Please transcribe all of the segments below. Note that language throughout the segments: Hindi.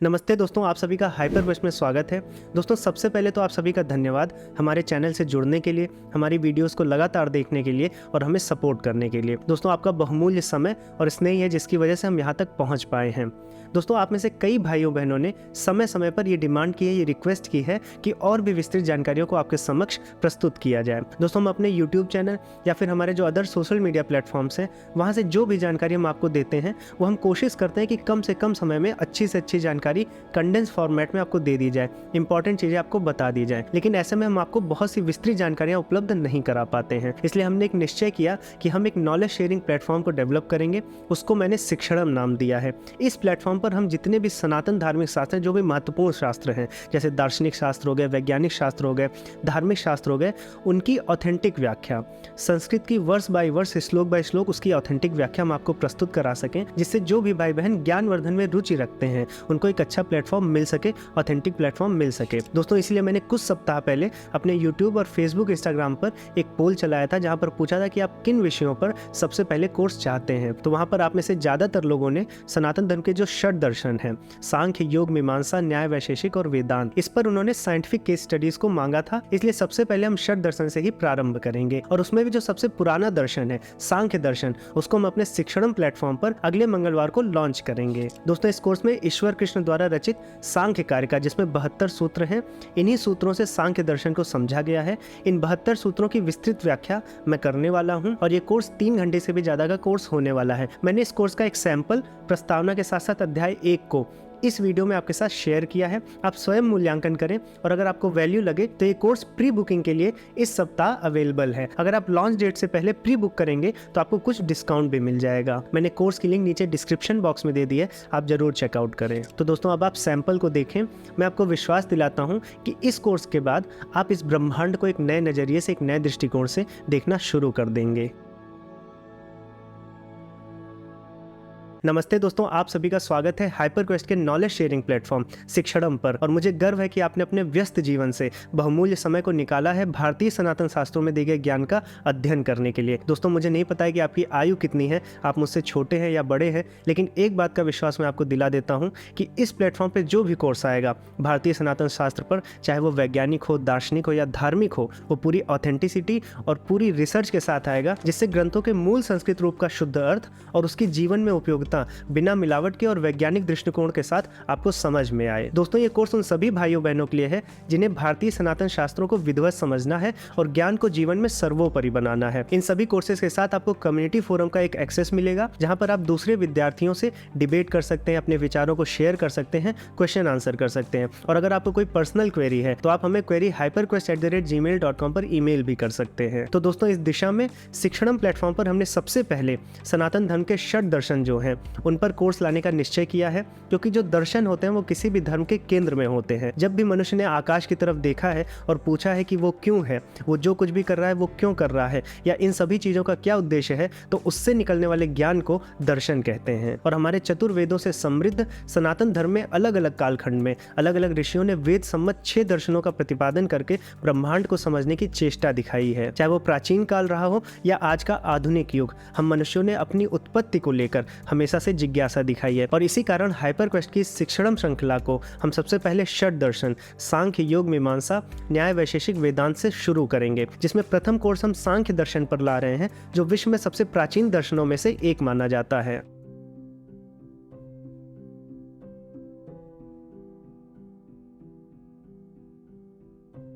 नमस्ते दोस्तों, आप सभी का हाइपर क्वेस्ट में स्वागत है। दोस्तों, सबसे पहले तो आप सभी का धन्यवाद हमारे चैनल से जुड़ने के लिए, हमारी वीडियोस को लगातार देखने के लिए और हमें सपोर्ट करने के लिए। दोस्तों, आपका बहुमूल्य समय और स्नेह है जिसकी वजह से हम यहाँ तक पहुँच पाए हैं। दोस्तों, आप में से कई भाइयों बहनों ने समय समय पर ये डिमांड की है, ये रिक्वेस्ट की है कि और भी विस्तृत जानकारियों को आपके समक्ष प्रस्तुत किया जाए। दोस्तों, हम अपने यूट्यूब चैनल या फिर हमारे जो अदर सोशल मीडिया प्लेटफॉर्म्स हैं, वहाँ से जो भी जानकारी हम आपको देते हैं वो हम कोशिश करते हैं कि कम से कम समय में अच्छी से अच्छी जानकारी कंडेंस फॉर्मेट में आपको दे दी जाए, इंपॉर्टेंट चीज़ें आपको बता दी जाए। लेकिन ऐसे में हम आपको बहुत सी विस्तृत जानकारियाँ उपलब्ध नहीं करा पाते हैं। इसलिए हमने एक निश्चय किया कि हम एक नॉलेज शेयरिंग प्लेटफॉर्म को डेवलप करेंगे। उसको मैंने शिक्षणम नाम दिया है। इस प्लेटफॉर्म पर हम जितने भी सनातन धार्मिक शास्त्र हैं, जो भी महत्वपूर्ण शास्त्र हैं, जैसे दार्शनिक शास्त्र हो गए, वैज्ञानिक शास्त्र हो गए, धार्मिक शास्त्र हो गए, उनकी ऑथेंटिक व्याख्या, संस्कृत की वर्ष बाय वर्ष, श्लोक बाय श्लोक उसकी ऑथेंटिक व्याख्या हम आपको प्रस्तुत करा सकें, जिससे जो भी भाई बहन ज्ञानवर्धन में रुचि रखते हैं उनको एक अच्छा प्लेटफॉर्म मिल सके, ऑथेंटिक प्लेटफॉर्म मिल सके। दोस्तों, इसलिए मैंने कुछ सप्ताह पहले अपने यूट्यूब और फेसबुक, इंस्टाग्राम पर एक पोल चलाया था, जहां पर पूछा था कि आप किन विषयों पर सबसे पहले कोर्स चाहते हैं। तो वहां पर आप में से ज्यादातर लोगों ने सनातन धर्म के जो षट दर्शन हैं, सांख्य, योग, मीमांसा, न्याय, वैशेषिक और वेदांत, इस पर उन्होंने साइंटिफिक केस स्टडीज को मांगा था। इसलिए सबसे पहले हम षट दर्शन से ही प्रारंभ करेंगे और उसमें भी जो सबसे पुराना दर्शन है, सांख्य दर्शन, उसको हम अपने शिक्षणम प्लेटफॉर्म पर अगले मंगलवार को लॉन्च करेंगे। दोस्तों, इस कोर्स में ईश्वर कृष्ण द्वारा रचित सांख्य कारिका, जिसमें 72 सूत्र हैं, इन्हीं सूत्रों से सांख्य दर्शन को समझा गया है। इन 72 सूत्रों की विस्तृत व्याख्या मैं करने वाला हूं और ये कोर्स 3 घंटे से भी ज्यादा का कोर्स होने वाला है। मैंने इस कोर्स का एक सैंपल प्रस्तावना के साथ साथ अध्याय 1 को इस वीडियो में आपके साथ शेयर किया है। आप स्वयं मूल्यांकन करें और अगर आपको वैल्यू लगे तो ये कोर्स प्री बुकिंग के लिए इस सप्ताह अवेलेबल है। अगर आप लॉन्च डेट से पहले प्री बुक करेंगे तो आपको कुछ डिस्काउंट भी मिल जाएगा। मैंने कोर्स की लिंक नीचे डिस्क्रिप्शन बॉक्स में दे दी है, आप जरूर चेकआउट करें। तो दोस्तों, अब आप सैंपल को देखें। मैं आपको विश्वास दिलाता हूँ कि इस कोर्स के बाद आप इस ब्रह्मांड को एक नए नजरिए से, एक नए दृष्टिकोण से देखना शुरू कर देंगे। नमस्ते दोस्तों, आप सभी का स्वागत है हाइपर क्वेस्ट के नॉलेज शेयरिंग प्लेटफॉर्म शिक्षणम पर। और मुझे गर्व है कि आपने अपने व्यस्त जीवन से बहुमूल्य समय को निकाला है भारतीय सनातन शास्त्रों में दिए गए ज्ञान का अध्ययन करने के लिए। दोस्तों, मुझे नहीं पता है कि आपकी आयु कितनी है, आप मुझसे छोटे हैं या बड़े हैं, लेकिन एक बात का विश्वास मैं आपको दिला देता हूँ कि इस प्लेटफॉर्म पर जो भी कोर्स आएगा भारतीय सनातन शास्त्र पर, चाहे वो वैज्ञानिक हो, दार्शनिक हो या धार्मिक हो, वो पूरी ऑथेंटिसिटी और पूरी रिसर्च के साथ आएगा, जिससे ग्रंथों के मूल संस्कृत रूप का शुद्ध अर्थ और उसकी जीवन में उपयोगिता बिना मिलावट के और वैज्ञानिक दृष्टिकोण के साथ आपको समझ में आए। दोस्तों, ये कोर्स उन सभी भाइयों बहनों के लिए है जिन्हें भारतीय सनातन शास्त्रों को विधिवत समझना है और ज्ञान को जीवन में सर्वोपरि बनाना है। इन सभी कोर्सेज के साथ आपको कम्युनिटी फोरम का एक एक्सेस मिलेगा, जहां पर आप दूसरे विद्यार्थियों से डिबेट कर सकते हैं, अपने विचारों को शेयर कर सकते हैं, क्वेश्चन आंसर कर सकते हैं। और अगर आपको कोई पर्सनल क्वेरी है तो आप हमें क्वेरी hyperquest@gmail.com पर ईमेल भी कर सकते हैं। तो दोस्तों, इस दिशा में शिक्षणम प्लेटफॉर्म पर हमने सबसे पहले सनातन धर्म के षट दर्शन जो हैं उन पर कोर्स लाने का निश्चय किया है, क्योंकि जो दर्शन होते हैं वो किसी भी धर्म के केंद्र में होते हैं। जब भी मनुष्य ने आकाश की तरफ देखा है और पूछा है कि वो क्यों है, वो जो कुछ भी कर रहा है वो क्यों कर रहा है, या इन सभी चीजों का क्या उद्देश्य है, तो उससे निकलने वाले ज्ञान को दर्शन कहते हैं। और हमारे चतुर्वेदों से समृद्ध सनातन धर्म में अलग अलग कालखंड में अलग अलग ऋषियों ने वेद सम्मत 6 दर्शनों का प्रतिपादन करके ब्रह्मांड को समझने की चेष्टा दिखाई है। चाहे वो प्राचीन काल रहा हो या आज का आधुनिक युग, हम मनुष्यों ने अपनी उत्पत्ति को लेकर हमेशा से जिज्ञासा दिखाई है। और इसी कारण हाइपर क्वेस्ट की शिक्षणम श्रृंखला को हम सबसे पहले षट दर्शन, सांख्य, योग, मीमांसा, न्याय, वैशेषिक, वेदांत से शुरू करेंगे, जिसमें प्रथम कोर्स हम सांख्य दर्शन पर ला रहे हैं, जो विश्व में सबसे प्राचीन दर्शनों में से एक माना जाता है।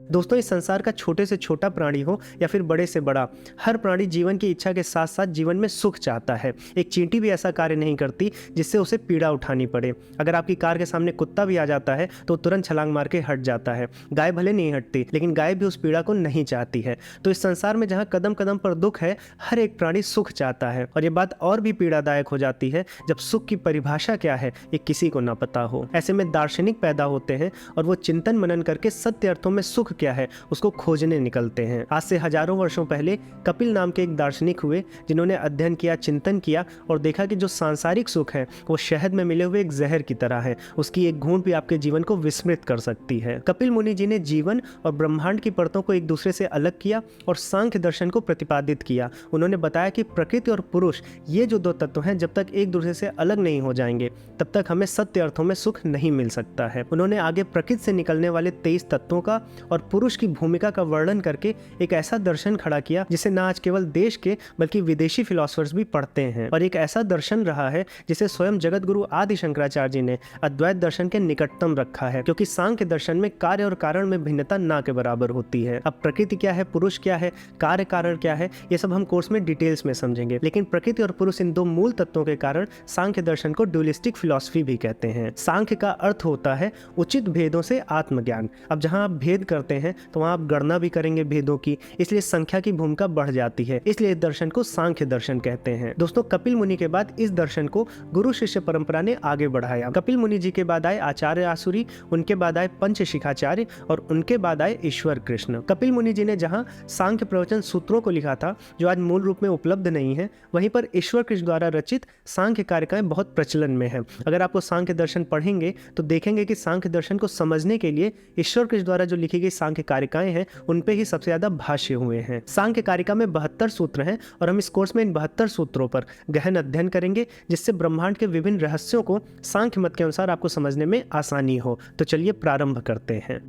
दोस्तों, इस संसार का छोटे से छोटा प्राणी हो या फिर बड़े से बड़ा, हर प्राणी जीवन की इच्छा के साथ साथ जीवन में सुख चाहता है। एक चींटी भी ऐसा कार्य नहीं करती जिससे उसे पीड़ा उठानी पड़े। अगर आपकी कार के सामने कुत्ता भी आ जाता है तो तुरंत छलांग मार के हट जाता है। गाय भले नहीं हटती, लेकिन गाय भी उस पीड़ा को नहीं चाहती है। तो इस संसार में जहाँ कदम कदम पर दुख है, हर एक प्राणी सुख चाहता है। और ये बात और भी पीड़ादायक हो जाती है जब सुख की परिभाषा क्या है ये किसी को ना पता हो। ऐसे में दार्शनिक पैदा होते हैं और वो चिंतन मनन करके सत्य अर्थों में सुख क्या है उसको खोजने निकलते हैं। आज से हजारों वर्षों पहले कपिल नाम के एक दार्शनिक हुए जिन्होंने अध्ययन किया, चिंतन किया और देखा कि जो सांसारिक सुख है वो शहद में मिले हुए एक जहर की तरह है, उसकी एक घूंट भी आपके जीवन को विस्मृत कर सकती है। कपिल मुनि जी ने जीवन और ब्रह्मांड की परतों को एक दूसरे से अलग किया और सांख्य दर्शन को प्रतिपादित किया। उन्होंने बताया कि प्रकृति और पुरुष ये जो दो तत्व हैं जब तक एक दूसरे से अलग नहीं हो जाएंगे तब तक हमें सत्य अर्थों में सुख नहीं मिल सकता है। उन्होंने आगे प्रकृति से निकलने वाले 23 तत्वों का और पुरुष की भूमिका का वर्णन करके एक ऐसा दर्शन खड़ा किया जिसे न आज केवल देश के बल्कि विदेशी फिलोसफर्स भी पढ़ते हैं, और एक ऐसा दर्शन रहा है जिसे स्वयं जगत गुरु आदि शंकराचार्य जी ने अद्वैत दर्शन के निकटतम रखा है, क्योंकि सांख्य दर्शन में कार्य और कारण में भिन्नता ना के बराबर होती है। अब प्रकृति क्या है, पुरुष क्या है, कार्य कारण क्या है, ये सब हम कोर्स में डिटेल्स में समझेंगे, लेकिन प्रकृति और पुरुष इन दो मूल तत्वों के कारण सांख्य दर्शन को ड्यूलिस्टिक फिलॉसफी भी कहते हैं। सांख्य का अर्थ होता है उचित भेदों से आत्मज्ञान। अब जहां आप भेद करते हैं तो वहां आप गणना भी करेंगे भेदों की, इसलिए संख्या की भूमिका बढ़ जाती है, इसलिए इस दर्शन को सांख्य दर्शन कहते हैं। दोस्तों, कपिल मुनि के बाद इस दर्शन को गुरु शिष्य परंपरा ने आगे बढ़ाया। कपिल मुनि जी के बाद आए आचार्य आसुरी, उनके बाद आए पंचशिखाचार्य और उनके बाद आए ईश्वर कृष्ण। कपिल मुनि जी ने जहां सांख्य प्रवचन सूत्रों को लिखा था जो आज मूल रूप में उपलब्ध नहीं है, वहीं पर ईश्वर कृष्ण द्वारा रचित सांख्य कारिकाएं बहुत प्रचलन में है। अगर आपको सांख्य दर्शन पढ़ेंगे तो देखेंगे कि सांख्य दर्शन को समझने के लिए ईश्वर कृष्ण द्वारा जो लिखी गई सांख्य कारिकाएं हैं उन पे ही सबसे ज्यादा भाष्य हुए हैं। सांख्य कारिका में 72 सूत्र हैं और हम इस कोर्स में इन 72 सूत्रों पर गहन अध्ययन करेंगे जिससे ब्रह्मांड के विभिन्न रहस्यों को सांख्य मत के अनुसार आपको समझने में आसानी हो। तो चलिए प्रारंभ करते हैं।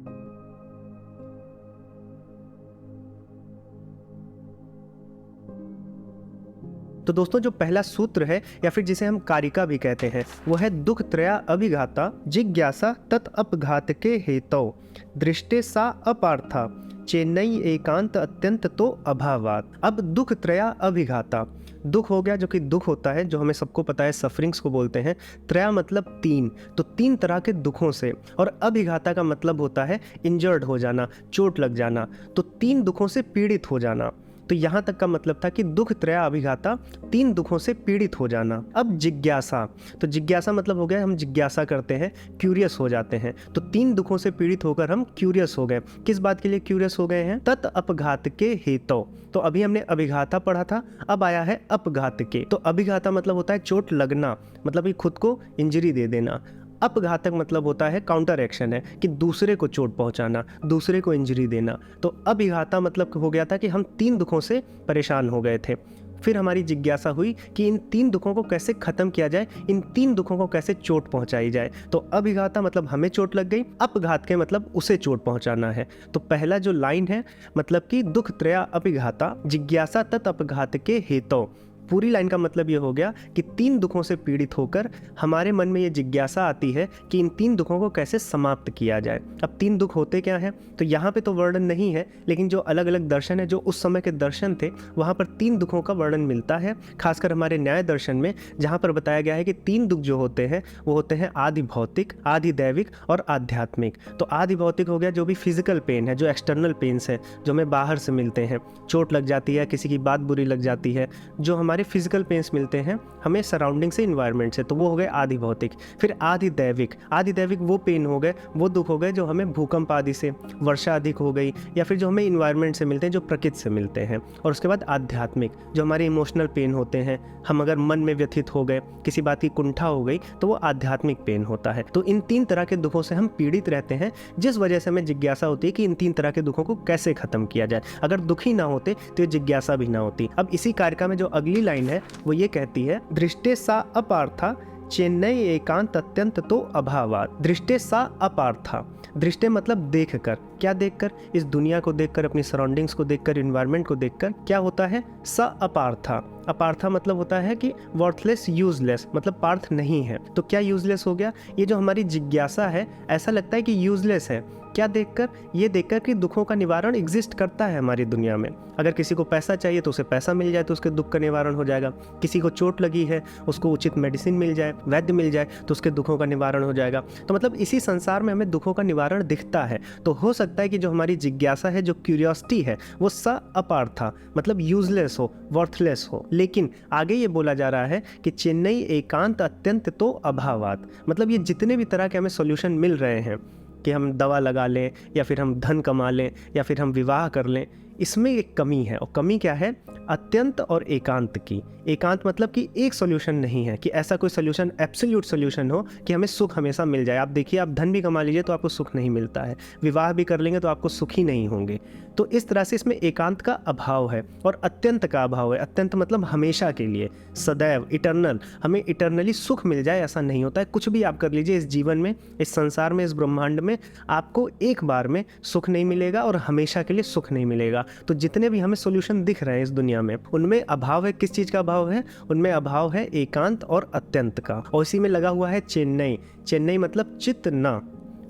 तो दोस्तों, जो पहला सूत्र है या फिर जिसे हम कारिका भी कहते हैं वो है दुख त्रया अभिघाता जिज्ञासा तत् अपघात के हेतौ दृष्टे सा अपार्था चेन्नई एकांत अत्यंत तो अभावात। अब दुख त्रया अभिघाता, दुख हो गया जो कि दुख होता है, जो हमें सबको पता है सफरिंग्स को बोलते हैं। त्रया मतलब तीन, तो तीन तरह के दुखों से, और अभिघाता का मतलब होता है इंजर्ड हो जाना, चोट लग जाना, तो तीन दुखों से पीड़ित हो जाना। तो यहाँ तक का मतलब था कि दुख त्रया अभिघाता, तीन दुखों से पीड़ित हो जाना। अब जिज्ञासा, तो जिज्ञासा मतलब हो गया हम जिज्ञासा करते हैं, क्यूरियस हो जाते हैं, तो तीन दुखों से पीड़ित होकर हम क्यूरियस हो गए। किस बात के लिए क्यूरियस हो गए हैं? तत् अपघात के हेतु। तो अभी हमने अभिघाता पढ़ा था, अब आया है अपघात के। तो अभिघाता मतलब होता है चोट लगना, मतलब खुद को इंजरी दे देना। अपघातक मतलब होता है काउंटर एक्शन है कि दूसरे को चोट पहुंचाना, दूसरे को इंजरी देना। तो अभिघाता मतलब हो गया था कि हम तीन दुखों से परेशान हो गए थे। फिर हमारी जिज्ञासा हुई कि इन तीन दुखों को कैसे खत्म किया जाए, इन तीन दुखों को कैसे चोट पहुंचाई जाए। तो अभिघाता मतलब हमें चोट लग गई, अपघात के मतलब उसे चोट पहुंचाना है। तो पहला जो लाइन है मतलब कि दुख त्रया अभिघाता जिज्ञासा तत् अपघात के हेतु, पूरी लाइन का मतलब ये हो गया कि तीन दुखों से पीड़ित होकर हमारे मन में ये जिज्ञासा आती है कि इन तीन दुखों को कैसे समाप्त किया जाए। अब तीन दुख होते क्या हैं, तो यहाँ पे तो वर्णन नहीं है, लेकिन जो अलग अलग दर्शन है, जो उस समय के दर्शन थे, वहाँ पर तीन दुखों का वर्णन मिलता है। खासकर हमारे न्याय दर्शन में जहाँ पर बताया गया है कि तीन दुख जो होते हैं वो होते हैं आदि भौतिक, आदि दैविक और आध्यात्मिक। तो आदि भौतिक हो गया जो भी फिजिकल पेन है, जो एक्सटर्नल पेन्स है, जो हमें बाहर से मिलते हैं, चोट लग जाती है, किसी की बात बुरी लग जाती है, जो हमारे फिजिकल पेन्स मिलते हैं हमें सराउंडिंग से, इन्वायरमेंट से, तो वो हो गए आदि भौतिक। फिर आदि दैविक, आदि दैविक वो पेन हो गए, वो दुख हो गए जो हमें भूकंप आदि से, वर्षा अधिक हो गई, या फिर जो हमें इन्वायरमेंट से मिलते हैं, जो प्रकृति से मिलते हैं। और उसके बाद आध्यात्मिक, जो हमारे इमोशनल पेन होते हैं, हम अगर मन में व्यथित हो गए, किसी बात की कुंठा हो गई, तो वो आध्यात्मिक पेन होता है। तो इन तीन तरह के दुखों से हम पीड़ित रहते हैं, जिस वजह से हमें जिज्ञासा होती है कि इन तीन तरह के दुखों को कैसे खत्म किया जाए। अगर दुखी ना होते तो ये जिज्ञासा भी ना होती। अब इसी कारिका में जो अगली लाइन है वो ये कहती है दृष्टे सा अपार्था चेन्नई एकांत अत्यंत तो अभावात। दृष्टे सा अपार्था, दृष्टे मतलब देखकर, क्या देखकर? इस दुनिया को देखकर, अपनी सराउंडिंग्स को देखकर, इन्वायरमेंट को देखकर। क्या होता है? स अपार्था, अपार्था मतलब होता है कि वर्थलेस, यूजलेस, मतलब पार्थ नहीं है। तो क्या यूजलेस हो गया? ये जो हमारी जिज्ञासा है ऐसा लगता है कि यूजलेस है। क्या देखकर? ये देखकर कि दुखों का निवारण एग्जिस्ट करता है हमारी दुनिया में। अगर किसी को पैसा चाहिए तो उसे पैसा मिल जाए तो उसके दुख का निवारण हो जाएगा। किसी को चोट लगी है उसको उचित मेडिसिन मिल जाए, वैद्य मिल जाए तो उसके दुखों का निवारण हो जाएगा। तो मतलब इसी संसार में हमें दुखों का निवारण दिखता है। तो हो सकता है कि जो हमारी जिज्ञासा है, जो क्यूरियोसिटी है, वो स अपार्था मतलब यूजलेस हो, वर्थलेस हो। लेकिन आगे ये बोला जा रहा है कि चेन्नई एकांत अत्यंत तो अभावात, मतलब ये जितने भी तरह के हमें सॉल्यूशन मिल रहे हैं कि हम दवा लगा लें या फिर हम धन कमा लें या फिर हम विवाह कर लें, इसमें एक कमी है। और कमी क्या है? अत्यंत और एकांत की। एकांत मतलब कि एक सॉल्यूशन नहीं है, कि ऐसा कोई सॉल्यूशन, एब्सोल्यूट सॉल्यूशन हो कि हमें सुख हमेशा मिल जाए। आप देखिए, आप धन भी कमा लीजिए तो आपको सुख नहीं मिलता है, विवाह भी कर लेंगे तो आपको सुखी नहीं होंगे। तो इस तरह से इसमें एकांत का अभाव है और अत्यंत का अभाव है। अत्यंत मतलब हमेशा के लिए, सदैव, इटर्नल, हमें इटर्नली सुख मिल जाए ऐसा नहीं होता है। कुछ भी आप कर लीजिए इस जीवन में, इस संसार में, इस ब्रह्मांड में, आपको एक बार में सुख नहीं मिलेगा और हमेशा के लिए सुख नहीं मिलेगा। तो जितने भी हमें सॉल्यूशन दिख रहे हैं इस दुनिया में, उनमें अभाव है। किस चीज़ का अभाव है? उनमें अभाव है एकांत और अत्यंत का। और इसी में लगा हुआ है चेन्नई। चेन्नई मतलब चित्त न,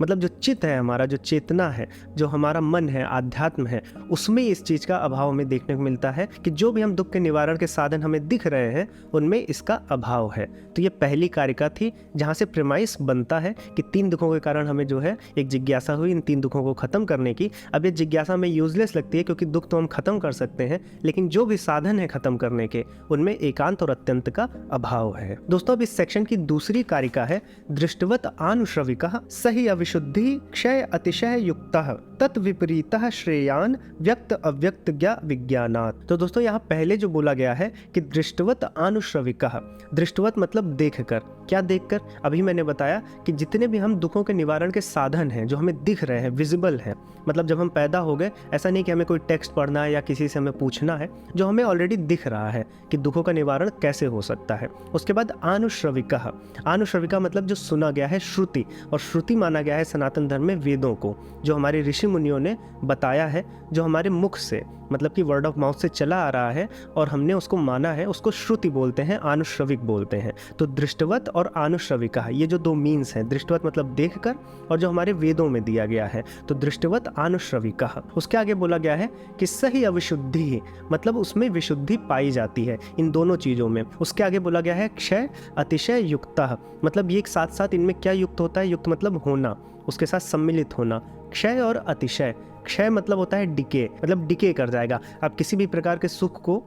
मतलब जो चित्त है हमारा, जो चेतना है, जो हमारा मन है, आध्यात्म है, उसमें इस चीज़ का अभाव हमें देखने को मिलता है कि जो भी हम दुख के निवारण के साधन हमें दिख रहे हैं उनमें इसका अभाव है। तो ये पहली कारिका थी जहाँ से प्रेमाइस बनता है कि 3 दुखों के कारण हमें जो है एक जिज्ञासा हुई इन 3 दुखों को ख़त्म करने की। अब ये जिज्ञासा हमें यूजलेस लगती है क्योंकि दुख तो हम ख़त्म कर सकते हैं, लेकिन जो भी साधन है ख़त्म करने के, उनमें एकांत और अत्यंत का अभाव है। दोस्तों, अब इस सेक्शन की दूसरी कारिका है दृष्टवत आनुश्रविकः सही विशुद्धि क्षय अतिशय युक्तः तत् विपरीतः श्रेयान व्यक्त अव्यक्त ज्ञा विज्ञानात्। तो दोस्तों, यहाँ पहले जो बोला गया है कि दृष्टवत आनुश्रविकः, दृष्टवत मतलब देखकर। क्या देखकर? अभी मैंने बताया कि जितने भी हम दुखों के निवारण के साधन हैं जो हमें दिख रहे हैं, विजिबल हैं, मतलब जब हम पैदा हो गए, ऐसा नहीं कि हमें कोई टेक्स्ट पढ़ना है या किसी से हमें पूछना है, जो हमें ऑलरेडी दिख रहा है कि दुखों का निवारण कैसे हो सकता है। उसके बाद आनुश्रविकः, आनुश्रविका मतलब जो सुना गया है, श्रुति, और श्रुति माना गया है सनातन धर्म में वेदों को, जो हमारे ऋषि मुनियों ने बताया है, जो हमारे मुख से, मतलब कि वर्ड ऑफ माउथ से चला आ रहा है और हमने उसको माना है, उसको श्रुति बोलते हैं, आनुश्रविक बोलते हैं। तो दृष्टवत और आनुश्रविका, ये जो 2 मीन्स हैं, दृष्टवत मतलब देखकर और जो हमारे वेदों में दिया गया है, तो दृष्टवत आनुश्रविका। उसके आगे बोला गया है कि सही अविशुद्धि, मतलब उसमें विशुद्धि पाई जाती है इन दोनों चीज़ों में। उसके आगे बोला गया है क्षय अतिशय युक्तः, मतलब ये एक साथ साथ इनमें क्या युक्त होता है? युक्त मतलब होना, उसके साथ सम्मिलित होना। क्षय और अतिशय, क्षय मतलब होता है डिके, मतलब डिके कर जाएगा। आप किसी भी प्रकार के सुख को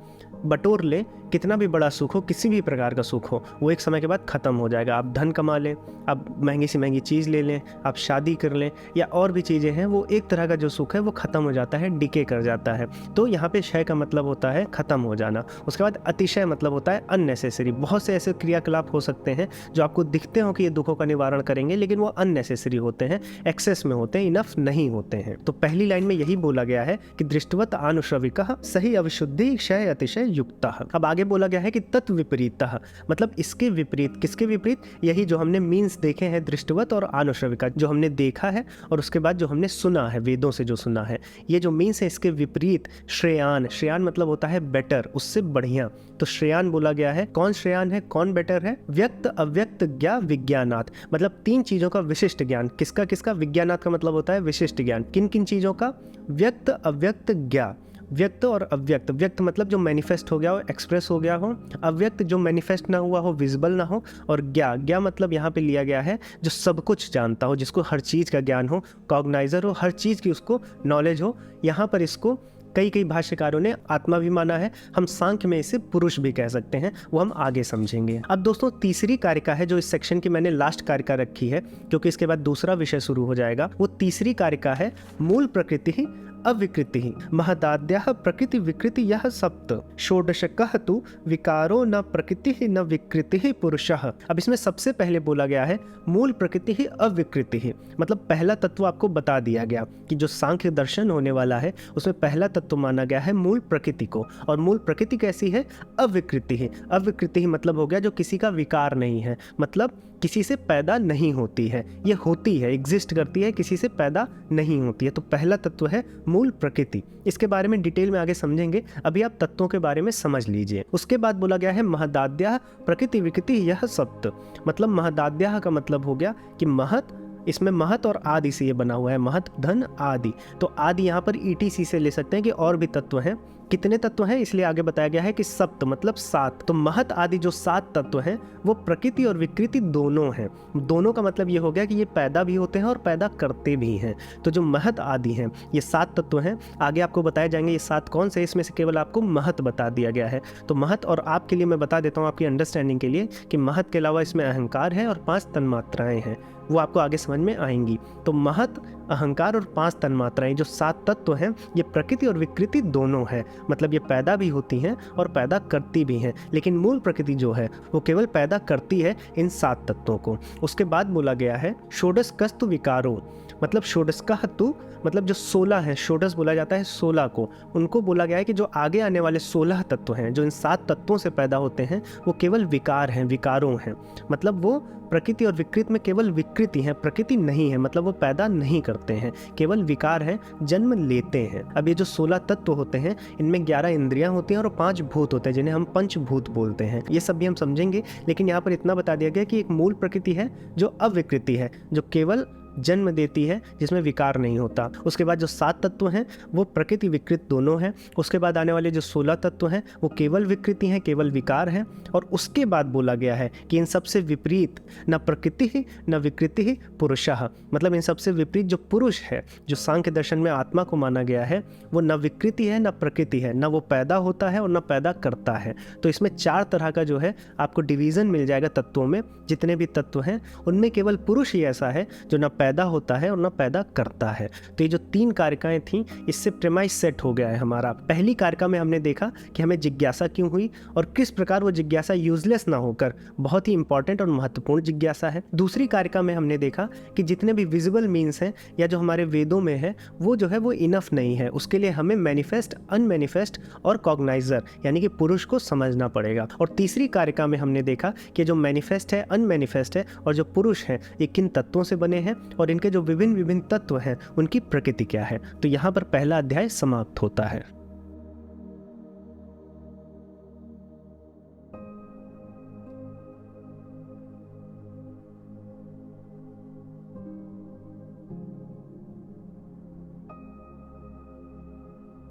बटोर लें, कितना भी बड़ा सुख हो, किसी भी प्रकार का सुख हो, वो एक समय के बाद ख़त्म हो जाएगा। आप धन कमा लें, आप महंगी से महंगी चीज़ ले लें, आप शादी कर लें या और भी चीज़ें हैं, वो एक तरह का जो सुख है वो ख़त्म हो जाता है, डिके कर जाता है। तो यहाँ पे क्षय का मतलब होता है ख़त्म हो जाना। उसके बाद अतिशय मतलब होता है अननेसेसरी। बहुत से ऐसे क्रियाकलाप हो सकते हैं जो आपको दिखते हो कि ये दुखों का निवारण करेंगे, लेकिन वो अननेसेसरी होते हैं, एक्सेस में होते हैं, इनफ नहीं होते हैं। तो पहली लाइन में यही बोला गया है कि दृष्टवत आनुश्रविकः सही अविशुद्धि क्षय अतिशय युक्तः। अब आगे बोला गया है कि तत् विपरीतः, मतलब इसके विपरीत। किसके विपरीत? यही जो हमने मीन्स देखे हैं, दृष्टवत और आनुश्रविका, जो हमने देखा है और उसके बाद जो हमने सुना है, वेदों से जो सुना है, ये जो मीन्स है इसके विपरीत श्रेयान, श्रेयान मतलब होता है बेटर, उससे बढ़िया। तो श्रेयान बोला गया है। कौन श्रेयान है, कौन बेटर है? व्यक्त अव्यक्त ज्ञा विज्ञानात्, मतलब 3 चीजों का विशिष्ट ज्ञान। किसका किसका? विज्ञानात् का मतलब होता है विशिष्ट ज्ञान। किन किन चीजों का? व्यक्त अव्यक्त ज्ञा, व्यक्त और अव्यक्त। व्यक्त मतलब जो मैनिफेस्ट हो गया हो, एक्सप्रेस हो गया हो। अव्यक्त जो मैनिफेस्ट ना हुआ हो, विजिबल ना हो। और ज्ञा, ज्ञा मतलब यहाँ पे लिया गया है जो सब कुछ जानता हो, जिसको हर चीज़ का ज्ञान हो, कॉग्नाइजर हो, हर चीज़ की उसको नॉलेज हो। यहाँ पर इसको कई भाष्यकारों ने आत्मा भी माना है। हम सांख्य में इसे पुरुष भी कह सकते हैं, वो हम आगे समझेंगे। अब दोस्तों, तीसरी कारिका है जो इस सेक्शन की मैंने लास्ट कारिका रखी है, क्योंकि इसके बाद दूसरा विषय शुरू हो जाएगा। वो तीसरी कारिका है मूल प्रकृति अविकृति महदाद्याः प्रकृति विकृति यह सप्त षोडशकः तु विकारो न प्रकृति न विकृति पुरुषः। अब इसमें सबसे पहले बोला गया है मूल प्रकृति अविकृति, मतलब पहला तत्व आपको बता दिया गया कि जो सांख्य दर्शन होने वाला है उसमें पहला तत्व माना गया है मूल प्रकृति को। और मूल प्रकृति कैसी है? अविकृति। अविकृति मतलब हो गया जो किसी का विकार नहीं है, मतलब किसी से पैदा नहीं होती है, ये होती है, एग्जिस्ट करती है, किसी से पैदा नहीं होती है। तो पहला तत्व है मूल प्रकृति। इसके बारे में डिटेल में आगे समझेंगे, अभी आप तत्वों के बारे में समझ लीजिए। उसके बाद बोला गया है महदाद्याः प्रकृति विकृति यह सप्त, मतलब महदाद्याः का मतलब हो गया कि महत, इसमें महत और आदि से ये बना हुआ है, महत धन आदि। तो आदि यहाँ पर ETC से ले सकते हैं कि और भी तत्व हैं। कितने तत्व हैं इसलिए आगे बताया गया है कि सप्त मतलब 7। तो महत आदि जो 7 तत्व हैं वो प्रकृति और विकृति दोनों हैं। दोनों का मतलब ये हो गया कि ये पैदा भी होते हैं और पैदा करते भी हैं। तो जो महत आदि हैं ये 7 तत्व हैं, आगे आपको बताए जाएंगे ये 7 कौन से, इसमें से केवल आपको महत बता दिया गया है। तो महत, और आपके लिए मैं बता देता हूँ आपकी अंडरस्टैंडिंग के लिए कि महत के अलावा इसमें अहंकार है और 5 तन्मात्राएं हैं। वो आपको आगे समझ में आएंगी। तो महत, अहंकार और 5 तन्मात्राएं, जो 7 तत्व हैं, ये प्रकृति और विकृति दोनों है। मतलब ये पैदा भी होती हैं और पैदा करती भी हैं, लेकिन मूल प्रकृति जो है वो केवल पैदा करती है इन 7 तत्वों को। उसके बाद बोला गया है षोडश कस्तु विकारो, मतलब षोडश का हतु, मतलब जो 16 है, षोडश बोला जाता है 16 को, उनको बोला गया है कि जो आगे आने वाले 16 तत्व हैं, जो इन 7 तत्वों से पैदा होते हैं, वो केवल विकार हैं, विकारों हैं। मतलब वो प्रकृति और विकृति में केवल विकृति है, प्रकृति नहीं है। मतलब वो पैदा नहीं करते हैं, केवल विकार है, जन्म लेते हैं। अब ये जो 16 तत्व होते हैं, इनमें 11 इंद्रियां होती हैं और 5 भूत होते हैं, जिन्हें हम पंचभूत बोलते हैं। ये सब भी हम समझेंगे, लेकिन यहाँ पर इतना बता दिया गया कि एक मूल प्रकृति है जो अविकृति है, जो केवल जन्म देती है, जिसमें विकार नहीं होता। उसके बाद जो 7 तत्व हैं वो प्रकृति विकृत दोनों हैं। उसके बाद आने वाले जो 16 तत्व हैं वो केवल विकृति हैं, केवल विकार हैं। और उसके बाद बोला गया है कि इन सबसे विपरीत न प्रकृति ही न विकृति ही पुरुषः, मतलब इन सबसे विपरीत जो पुरुष है, जो सांख्य दर्शन में आत्मा को माना गया है, वो न विकृति है न प्रकृति है, न वो पैदा होता है और न पैदा करता है। तो इसमें 4 तरह का जो है आपको डिवीज़न मिल जाएगा तत्वों में। जितने भी तत्व हैं उनमें केवल पुरुष ही ऐसा है जो न पैदा होता है और न पैदा करता है। तो ये जो 3 कारिकाएं थीं, इससे प्रेमाइस सेट हो गया है हमारा। पहली कारिका में हमने देखा कि हमें जिज्ञासा क्यों हुई और किस प्रकार वो जिज्ञासा यूजलेस ना होकर बहुत ही इंपॉर्टेंट और महत्वपूर्ण जिज्ञासा है। दूसरी कारिका में हमने देखा कि जितने भी विजिबल मीन्स हैं या जो हमारे वेदों में है, वो जो है वो इनफ नहीं है। उसके लिए हमें मैनिफेस्ट, अनमैनिफेस्ट और कॉग्नाइजर यानी कि पुरुष को समझना पड़ेगा। और तीसरी कारिका में हमने देखा कि जो मैनिफेस्ट है, अनमैनिफेस्ट है और जो पुरुष हैं, ये किन तत्वों से बने हैं और इनके जो विभिन्न विभिन्न तत्व हैं उनकी प्रकृति क्या है। तो यहाँ पर पहला अध्याय समाप्त होता है।